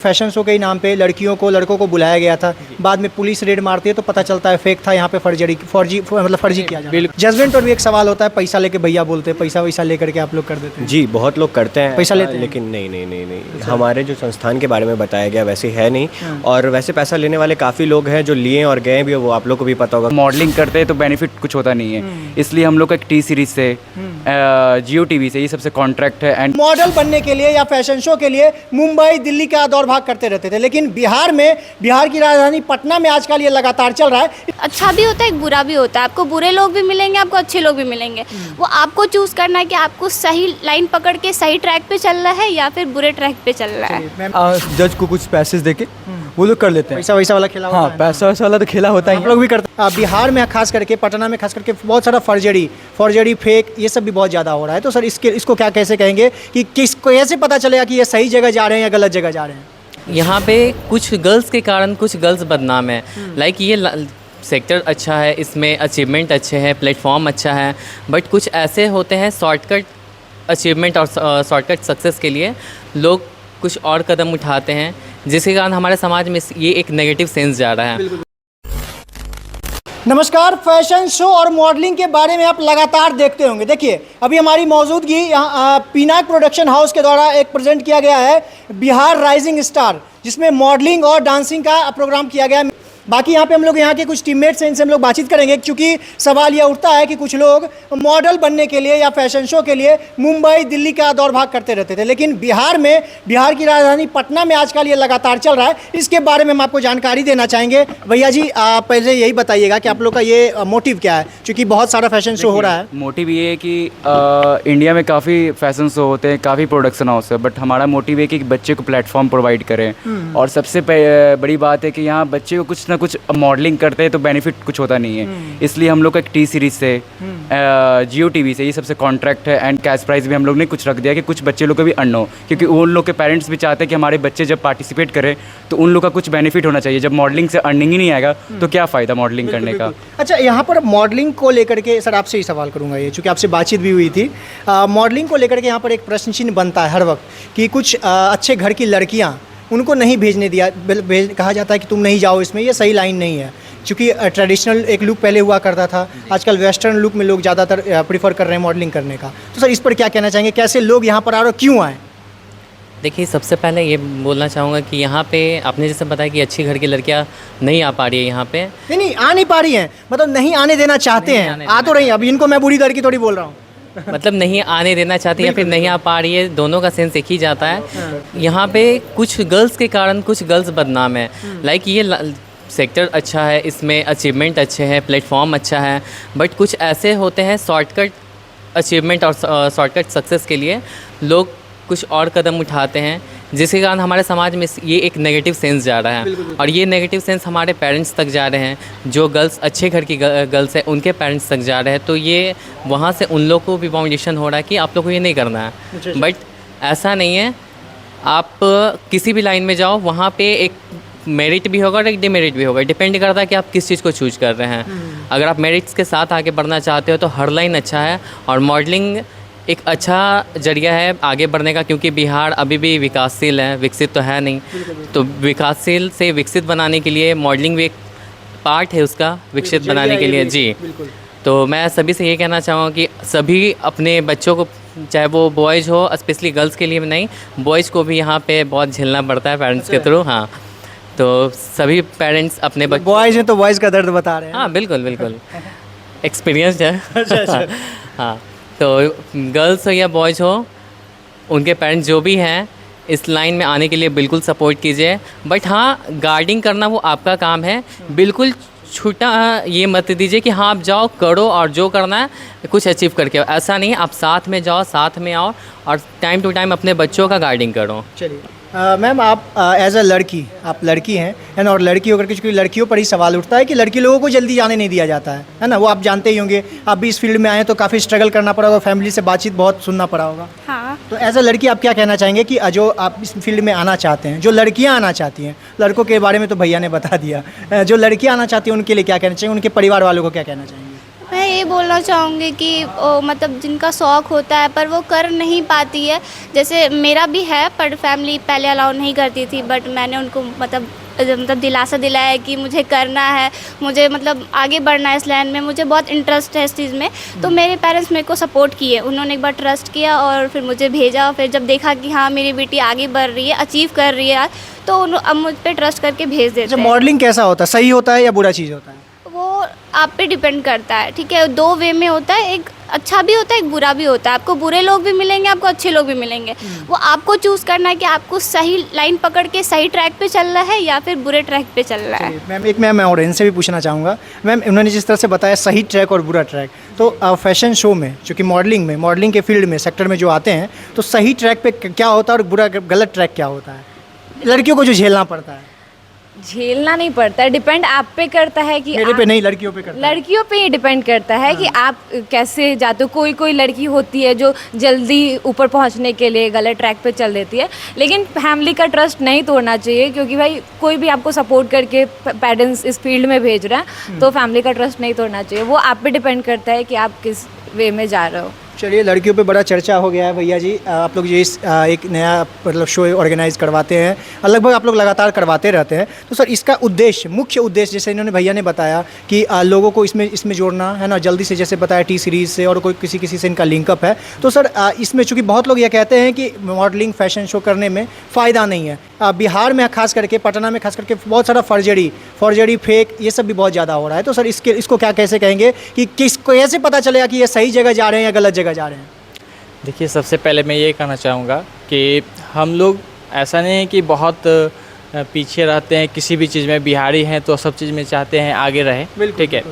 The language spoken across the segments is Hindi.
फैशन शो के ही नाम पे लड़कियों को लड़कों को बुलाया गया था। बाद में पुलिस रेड मारती है तो पता चलता है फेक था, यहाँ पे फर्जी किया जाता है। जजमेंट पर भी एक सवाल होता है, पैसा लेके भैया बोलते हैं, पैसा वैसा लेकर के आप लोग कर देते हैं। जी बहुत लोग करते हैं पैसा लेते हैं, लेकिन नहीं हमारे जो संस्थान के बारे में बताया गया वैसे है नहीं। और वैसे पैसा लेने वाले काफ़ी लोग हैं जो लिए और गए भी, वो आप लोग को भी पता होगा। मॉडलिंग करते हैं तो बेनिफिट कुछ होता नहीं है, इसलिए हम लोग का एक टी सीरीज से जियो टीवी से ये सबसे कॉन्ट्रैक्ट है। एंड मॉडल बनने के लिए या फैशन शो के लिए मुंबई दिल्ली का दौड़ भाग करते रहते थे, लेकिन बिहार की राजधानी पटना में आजकल ये लगातार चल रहा है। अच्छा भी होता है, एक बुरा भी होता है। आपको बुरे लोग भी मिलेंगे, आपको अच्छे लोग भी मिलेंगे। वो आपको चूज करना है कि आपको सही लाइन पकड़ के सही ट्रैक पे चल रहा है या फिर बुरे ट्रैक पे चल रहा है। जज को कुछ पैसे देके वो लोग कर लेते हैं। पैसा वैसा वाला खेला होता है। पैसा वैसा वाला तो खेला होता है, आप लोग भी करते हैं। बिहार में खास करके, पटना में खास करके बहुत सारा फर्जरी फेक ये सब भी बहुत ज़्यादा हो रहा है। तो सर इसको क्या कैसे कहेंगे कि किसको कैसे पता चलेगा कि ये सही जगह जा रहे हैं या गलत जगह जा रहे हैं? यहाँ पे कुछ गर्ल्स के कारण कुछ गर्ल्स बदनाम है। लाइक ये सेक्टर अच्छा है, इसमें अचीवमेंट अच्छे हैं, प्लेटफॉर्म अच्छा है, बट कुछ ऐसे होते हैं शॉर्टकट अचीवमेंट और शॉर्टकट सक्सेस के लिए लोग कुछ और कदम उठाते हैं, जिसके कारण हमारे समाज में ये एक नेगेटिव सेंस जा रहा है। नमस्कार। फैशन शो और मॉडलिंग के बारे में आप लगातार देखते होंगे। देखिए, अभी हमारी मौजूदगी यहाँ पीनाक प्रोडक्शन हाउस के द्वारा एक प्रेजेंट किया गया है बिहार राइजिंग स्टार, जिसमें मॉडलिंग और डांसिंग का प्रोग्राम किया गया है। बाकी यहाँ पे हम लोग यहाँ के कुछ टीममेट्स हैं, इनसे हम लोग बातचीत करेंगे, क्योंकि सवाल यह उठता है कि कुछ लोग मॉडल बनने के लिए या फैशन शो के लिए मुंबई दिल्ली का दौड़ भाग करते रहते थे, लेकिन बिहार की राजधानी पटना में आजकल ये लगातार चल रहा है। इसके बारे में हम आपको जानकारी देना चाहेंगे। भैया जी, पहले यही बताइएगा कि आप लोग का ये मोटिव क्या है, क्योंकि बहुत सारा फैशन शो हो रहा है। मोटिव ये है कि इंडिया में काफ़ी फैशन शो होते हैं, काफ़ी प्रोडक्शन हाउस है, बट हमारा मोटिव है कि बच्चे को प्लेटफॉर्म प्रोवाइड करें। और सबसे बड़ी बात है कि यहाँ बच्चे को कुछ ना कुछ मॉडलिंग करते हैं तो बेनिफिट कुछ होता नहीं है, इसलिए हम लोग का एक टी सीरीज से जियो टीवी से ये सबसे कॉन्ट्रैक्ट है। एंड कैश प्राइस भी हम लोग ने कुछ रख दिया कि कुछ बच्चे लोग को भी अर्न हो, क्योंकि उन लोग के पेरेंट्स भी चाहते हैं कि हमारे बच्चे जब पार्टिसिपेट करें तो उन लोग का कुछ बेनिफिट होना चाहिए। जब मॉडलिंग से अर्निंग ही नहीं आएगा तो क्या फ़ायदा मॉडलिंग करने का। अच्छा, यहाँ पर मॉडलिंग को लेकर के सर आपसे ही सवाल करूँगा, ये चूँकि आपसे बातचीत भी हुई थी। मॉडलिंग को लेकर के यहाँ पर एक प्रश्न चिन्ह बनता है हर वक्त कि कुछ अच्छे घर की लड़कियाँ, उनको नहीं भेजने दिया, कहा जाता है कि तुम नहीं जाओ इसमें, ये सही लाइन नहीं है। क्योंकि ट्रेडिशनल एक लुक पहले हुआ करता था, आजकल वेस्टर्न लुक में लोग ज़्यादातर प्रीफर कर रहे हैं मॉडलिंग करने का। तो सर इस पर क्या कहना चाहेंगे, कैसे लोग यहाँ पर आ रहे हो, क्यों आए? देखिए, सबसे पहले ये बोलना चाहूँगा कि यहाँ पे आपने जैसे बताया कि अच्छी घर की लड़कियाँ नहीं आ पा रही है यहाँ पे। नहीं आ नहीं पा रही हैं, मतलब नहीं आने देना चाहते हैं, आ तो रही है। अभी इनको मैं बुरी लड़की थोड़ी बोल रहा हूँ। मतलब नहीं आने देना चाहती या फिर नहीं आ पा रही है, दोनों का सेंस एक ही जाता है। यहाँ पे कुछ गर्ल्स के कारण कुछ गर्ल्स बदनाम है। लाइक ये सेक्टर अच्छा है, इसमें अचीवमेंट अच्छे हैं, प्लेटफॉर्म अच्छा है, बट कुछ ऐसे होते हैं शॉर्टकट अचीवमेंट और शॉर्टकट सक्सेस के लिए लोग कुछ और कदम उठाते हैं, जिसके कारण हमारे समाज में ये एक नेगेटिव सेंस जा रहा है। और ये नेगेटिव सेंस हमारे पेरेंट्स तक जा रहे हैं, जो गर्ल्स अच्छे घर की गर्ल्स हैं उनके पेरेंट्स तक जा रहे हैं। तो ये वहाँ से उन लोग को भी बाउंडेशन हो रहा है कि आप लोग को ये नहीं करना है। बट ऐसा नहीं है, आप किसी भी लाइन में जाओ, वहाँ पे एक मेरिट भी होगा और एक डिमेरिट भी होगा। डिपेंड करता है कि आप किस चीज़ को चूज कर रहे हैं। अगर आप मेरिट्स के साथ आगे बढ़ना चाहते हो तो हर लाइन अच्छा है, और मॉडलिंग एक अच्छा जरिया है आगे बढ़ने का, क्योंकि बिहार अभी भी विकासशील है, विकसित तो है नहीं। तो विकासशील से विकसित बनाने के लिए मॉडलिंग भी एक पार्ट है उसका, विकसित बनाने के लिए। जी, तो मैं सभी से ये कहना चाहूँगा कि सभी अपने बच्चों को, चाहे वो बॉयज़ हो, स्पेशली गर्ल्स के लिए नहीं, बॉयज़ को भी यहाँ पे बहुत झेलना पड़ता है पेरेंट्स के थ्रू। हाँ, तो सभी पेरेंट्स अपने बॉयज़ हैं तो बॉयज़ का दर्द बता रहे हैं। हाँ, बिल्कुल बिल्कुल एक्सपीरियंस है। अच्छा। हाँ, तो गर्ल्स हो या बॉयज़ हो, उनके पेरेंट्स जो भी हैं इस लाइन में आने के लिए बिल्कुल सपोर्ट कीजिए। बट हाँ, गाइडिंग करना वो आपका काम है, बिल्कुल छूटा ये मत दीजिए कि हाँ आप जाओ करो और जो करना है कुछ अचीव करके आओ। ऐसा नहीं, आप साथ में जाओ, साथ में आओ और टाइम टू टाइम अपने बच्चों का गाइडिंग करो। चलिए मैम, आप एज अ लड़की, आप लड़की हैं और लड़की होकर के, क्योंकि लड़कियों पर ही सवाल उठता है कि लड़की लोगों को जल्दी जाने नहीं दिया जाता है ना। वो आप जानते ही होंगे, आप भी इस फील्ड में आए तो काफ़ी स्ट्रगल करना पड़ा होगा, फैमिली से बातचीत बहुत सुनना पड़ा होगा। हाँ। तो एज अ लड़की आप क्या कहना चाहेंगे कि जो आप इस फील्ड में आना चाहते हैं, जो लड़कियाँ आना चाहती हैं, लड़कों के बारे में तो भैया ने बता दिया, जो लड़कियाँ आना चाहती हैं उनके लिए क्या कहना चाहिए, उनके परिवार वालों को क्या कहना चाहेंगे? मैं ये बोलना चाहूँगी कि मतलब जिनका शौक़ होता है पर वो कर नहीं पाती है, जैसे मेरा भी है पर फैमिली पहले अलाउ नहीं करती थी, बट मैंने उनको मतलब दिलासा दिलाया कि मुझे करना है, मुझे मतलब आगे बढ़ना है इस लाइन में, मुझे बहुत इंटरेस्ट है इस चीज़ में। तो मेरे पेरेंट्स मेरे को सपोर्ट किए, उन्होंने एक बार ट्रस्ट किया और फिर मुझे भेजा। फिर जब देखा कि हाँ मेरी बेटी आगे बढ़ रही है, अचीव कर रही है, तो अब मुझ पर ट्रस्ट करके भेज देते हैं। मॉडलिंग कैसा होता है, सही होता है या बुरा चीज़ होता है? वो आप पे डिपेंड करता है, ठीक है। दो वे में होता है, एक अच्छा भी होता है, एक बुरा भी होता है। आपको बुरे लोग भी मिलेंगे, आपको अच्छे लोग भी मिलेंगे। वो आपको चूज़ करना है कि आपको सही लाइन पकड़ के सही ट्रैक पे चलना है या फिर बुरे ट्रैक पे चलना है। मैम मैं ऑडियंस से भी पूछना चाहूँगा। मैम उन्होंने जिस तरह से बताया सही ट्रैक और बुरा ट्रैक, तो फैशन शो में चूँकि मॉडलिंग के फील्ड में सेक्टर में जो आते हैं, तो सही ट्रैक पे क्या होता है और बुरा गलत ट्रैक क्या होता है? लड़कियों को जो झेलना पड़ता है। झेलना नहीं पड़ता है, डिपेंड आप पे करता है कि मेरे पे नहीं, लड़कियों पे करता है। लड़कियों पे ही डिपेंड करता है कि आप कैसे जाते हो। कोई कोई लड़की होती है जो जल्दी ऊपर पहुंचने के लिए गलत ट्रैक पे चल देती है, लेकिन फैमिली का ट्रस्ट नहीं तोड़ना चाहिए, क्योंकि भाई कोई भी आपको सपोर्ट करके पेरेंट्स इस फील्ड में भेज रहा है, तो फैमिली का ट्रस्ट नहीं तोड़ना चाहिए। वो आप पे डिपेंड करता है कि आप किस वे में जा रहे हो। चलिए, लड़कियों पे बड़ा चर्चा हो गया है भैया जी। आप लोग ये एक नया मतलब शो ऑर्गेनाइज करवाते हैं, लगभग आप लोग लगातार करवाते रहते हैं, तो सर इसका उद्देश्य, मुख्य उद्देश्य, जैसे इन्होंने भैया ने बताया कि लोगों को इसमें जोड़ना है ना, जल्दी से, जैसे बताया टी सीरीज़ से और कोई किसी से इनका लिंकअप है। तो सर इसमें चूँकि बहुत लोग ये कहते हैं कि मॉडलिंग फैशन शो करने में फ़ायदा नहीं है। बिहार में खास करके, पटना में खास करके बहुत सारा फॉर्जरी फेक ये सब भी बहुत ज़्यादा हो रहा है। तो सर इसको क्या कैसे कहेंगे कि किसको कैसे पता चलेगा कि ये सही जगह जा रहे हैं या गलत जगह जा रहे हैं? देखिए, सबसे पहले मैं ये कहना चाहूँगा कि हम लोग ऐसा नहीं है कि बहुत पीछे रहते हैं किसी भी चीज़ में। बिहारी हैं तो सब चीज़ में चाहते हैं आगे रहे, ठीक है।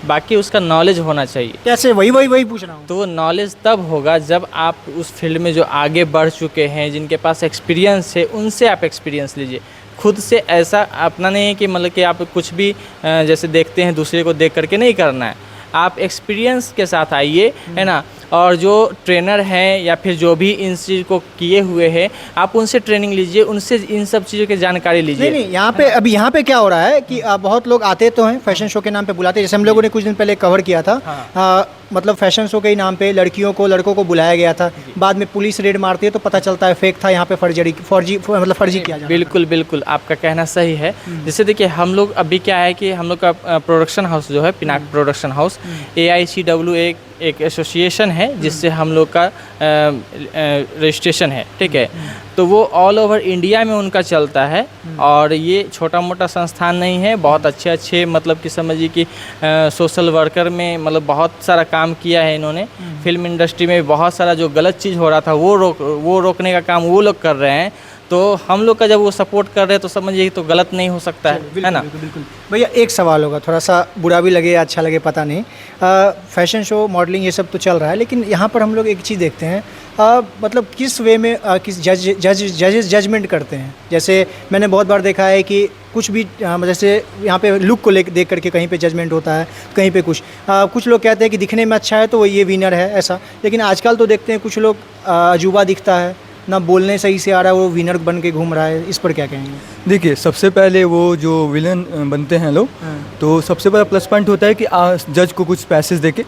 बाकी उसका नॉलेज होना चाहिए। कैसे? वही पूछ रहा हूँ। तो वो नॉलेज तब होगा जब आप उस फील्ड में जो आगे बढ़ चुके हैं, जिनके पास एक्सपीरियंस है, उनसे आप एक्सपीरियंस लीजिए। खुद से ऐसा अपना नहीं है कि मतलब कि आप कुछ भी जैसे देखते हैं दूसरे को देख करके नहीं करना है। आप एक्सपीरियंस के साथ आइए, है ना। और जो ट्रेनर हैं या फिर जो भी इन चीज़ को किए हुए हैं, आप उनसे ट्रेनिंग लीजिए, उनसे इन सब चीज़ों की जानकारी लीजिए। नहीं, यहाँ पे क्या हो रहा है कि बहुत लोग आते तो हैं, फैशन शो के नाम पे बुलाते हैं। जैसे हम लोगों ने कुछ दिन पहले कवर किया था, मतलब फैशन शो के ही नाम पे लड़कों को बुलाया गया था। बाद में पुलिस रेड मारती है तो पता चलता है फेक था, यहाँ पे फर्जी किया जाता है। बिल्कुल आपका कहना सही है। जैसे देखिए, हम लोग अभी क्या है कि हम लोग का प्रोडक्शन हाउस जो है, पिनाक प्रोडक्शन हाउस, AICW एक एसोसिएशन है जिससे हम लोग का रजिस्ट्रेशन है, ठीक है। तो वो ऑल ओवर इंडिया में उनका चलता है, और ये छोटा मोटा संस्थान नहीं है। बहुत अच्छे मतलब कि समझिए कि सोशल वर्कर में मतलब बहुत सारा काम किया है इन्होंने। फिल्म इंडस्ट्री में बहुत सारा जो गलत चीज़ हो रहा था वो रोकने का काम वो लोग कर रहे हैं। तो हम लोग का जब वो सपोर्ट कर रहे हैं तो समझिए तो गलत नहीं हो सकता है ना। बिल्कुल भैया, एक सवाल होगा, थोड़ा सा बुरा भी लगे या अच्छा लगे पता नहीं। फैशन शो, मॉडलिंग ये सब तो चल रहा है, लेकिन यहाँ पर हम लोग एक चीज़ देखते हैं, मतलब किस वे में किस जजमेंट करते हैं। जैसे मैंने बहुत बार देखा है कि कुछ भी जैसे यहाँ पे लुक को देख करके कहीं पे जजमेंट होता है, कहीं पे कुछ लोग कहते हैं कि दिखने में अच्छा है तो वो ये विनर है, ऐसा। लेकिन आजकल तो देखते हैं कुछ लोग अजूबा दिखता है, ना बोलने सही से आ रहा है, वो विनर बन के घूम रहा है। इस पर क्या कहेंगे? देखिए, सबसे पहले वो जो विलन बनते हैं लोग, तो सबसे बड़ा प्लस पॉइंट होता है कि जज को कुछ पैसेज देके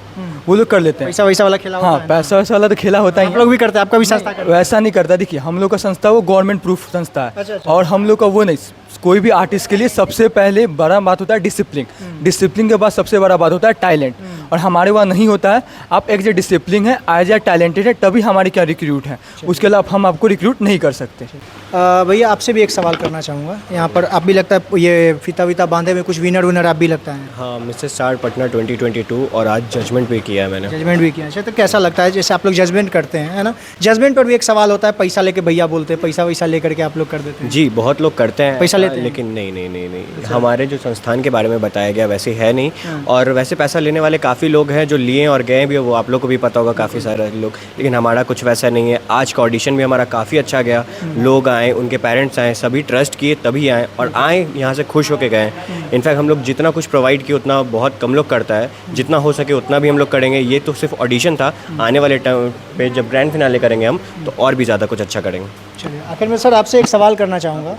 वो लोग कर लेते हैं। पैसा वैसा वाला खेला होता है। पैसा वैसा वाला तो खेला होता है। आप लोग भी करते हैं? आपका भी संस्था करता है? वैसा नहीं करता। देखिए, हम लोग का संस्था वो गवर्नमेंट प्रूफ संस्था है। अच्छा। और हम लोग का वो नहीं। कोई भी आर्टिस्ट के लिए सबसे पहले बड़ा बात होता है डिसिप्लिन के बाद सबसे बड़ा बात होता है टैलेंट। और हमारे वहाँ नहीं होता है। आप एक जो डिसिप्लिन है, एज ए टैलेंटेड है, तभी हमारे क्या रिक्रूट है, उसके अलावा हम आपको रिक्रूट नहीं कर सकते। भैया, आपसे भी एक सवाल करना चाहूँगा। यहाँ पर आप भी लगता है ये फीता वीता बांधे में कुछ विनर आप भी लगता है? हाँ, मिसेस स्टार पटना 2022, और आज जजमेंट भी किया है मैंने। जजमेंट भी किया है। तो कैसा लगता है, जैसे आप लोग जजमेंट करते हैं, है ना, जजमेंट पर भी एक सवाल होता है, पैसा लेके भैया बोलते हैं, पैसा वैसा लेकर के आप लोग कर देते हैं? जी, बहुत लोग करते हैं पैसा लेते हैं, लेकिन नहीं। हमारे जो संस्थान के बारे में बताया गया वैसे है नहीं। और वैसे पैसा लेने वाले काफ़ी लोग हैं जो लिए और गए भी, वो आप लोग को भी पता होगा, काफ़ी सारे लोग। लेकिन हमारा कुछ वैसा नहीं है। आज का ऑडिशन भी हमारा काफ़ी अच्छा गया, लोग आए आए, उनके पेरेंट्स आए, सभी ट्रस्ट किए तभी आए और आए यहाँ से खुश होके गए। इनफैक्ट हम लोग जितना कुछ प्रोवाइड किए उतना बहुत कम लोग करता है, जितना हो सके उतना भी हम लोग करेंगे। ये तो सिर्फ ऑडिशन था, आने वाले टाइम पे जब ग्रैंड फिनाले करेंगे हम तो और भी ज़्यादा कुछ अच्छा करेंगे। चलिए, आखिर में सर आपसे एक सवाल करना चाहूँगा।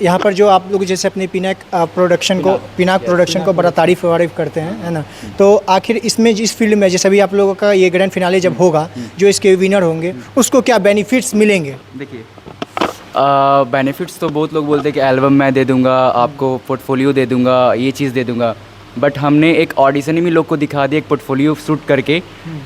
यहाँ पर जो आप लोग जैसे अपने पिनाक प्रोडक्शन को बड़ा तारीफ़ वारीफ करते हैं, है ना, तो आखिर इसमें इस फील्ड में जैसे अभी आप लोगों का ये ग्रैंड फिनाले जब होगा, जो इसके विनर होंगे उसको क्या बेनिफिट्स मिलेंगे? देखिए बेनिफिट्स तो बहुत लोग बोलते हैं कि एल्बम मैं दे दूंगा आपको, पोर्टफोलियो दे दूंगा, ये चीज़ दे दूंगा, बट हमने एक ऑडिशन में लोग को दिखा दिया एक पोर्टफोलियो शूट करके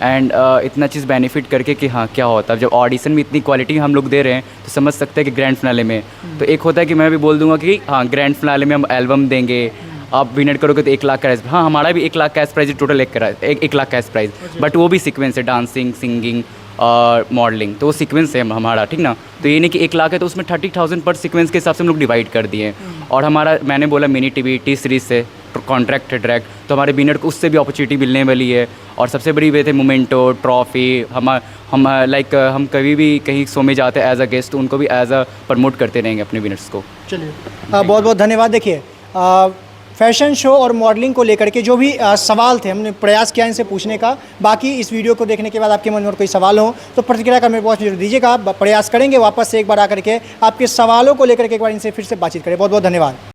एंड इतना चीज़ बेनिफिट करके कि हाँ क्या होता है। जब ऑडिशन में इतनी क्वालिटी हम लोग दे रहे हैं तो समझ सकते हैं कि ग्रैंड फिनाले में तो एक होता है कि मैं भी बोल दूंगा कि हाँ ग्रैंड फिनाले में हम एल्बम देंगे, आप विनर करोगे तो 1 लाख कैश। हाँ हमारा भी 1 lakh cash prize, total 1 lakh cash prize, but वो भी सीक्वेंस है, डांसिंग, सिंगिंग और मॉडलिंग, तो वो सीक्वेंस है हमारा, ठीक ना। तो ये नहीं कि 1 लाख है तो उसमें 30,000 पर सीक्वेंस के हिसाब से हम लोग डिवाइड कर दिए। और हमारा मैंने बोला मिनी टीवी टी सीरीज से कॉन्ट्रैक्ट है डायरेक्ट, तो हमारे विनर को उससे भी अपॉर्चुनिटी मिलने वाली है। और सबसे बड़ी बात है मोमेंटो, ट्रॉफी, हम कभी भी कहीं शो में जाते हैं एज अ गेस्ट तो उनको भी एज अ प्रमोट करते रहेंगे अपने विनर्स को। चलिए, बहुत बहुत धन्यवाद। देखिए फैशन शो और मॉडलिंग को लेकर के जो भी सवाल थे हमने प्रयास किया इनसे पूछने का। बाकी इस वीडियो को देखने के बाद आपके मन में और कोई सवाल हो तो प्रतिक्रिया का मेरे पास जरूर दीजिएगा। प्रयास करेंगे वापस से एक बार आकर के आपके सवालों को लेकर के एक बार इनसे फिर से बातचीत करें। बहुत बहुत धन्यवाद।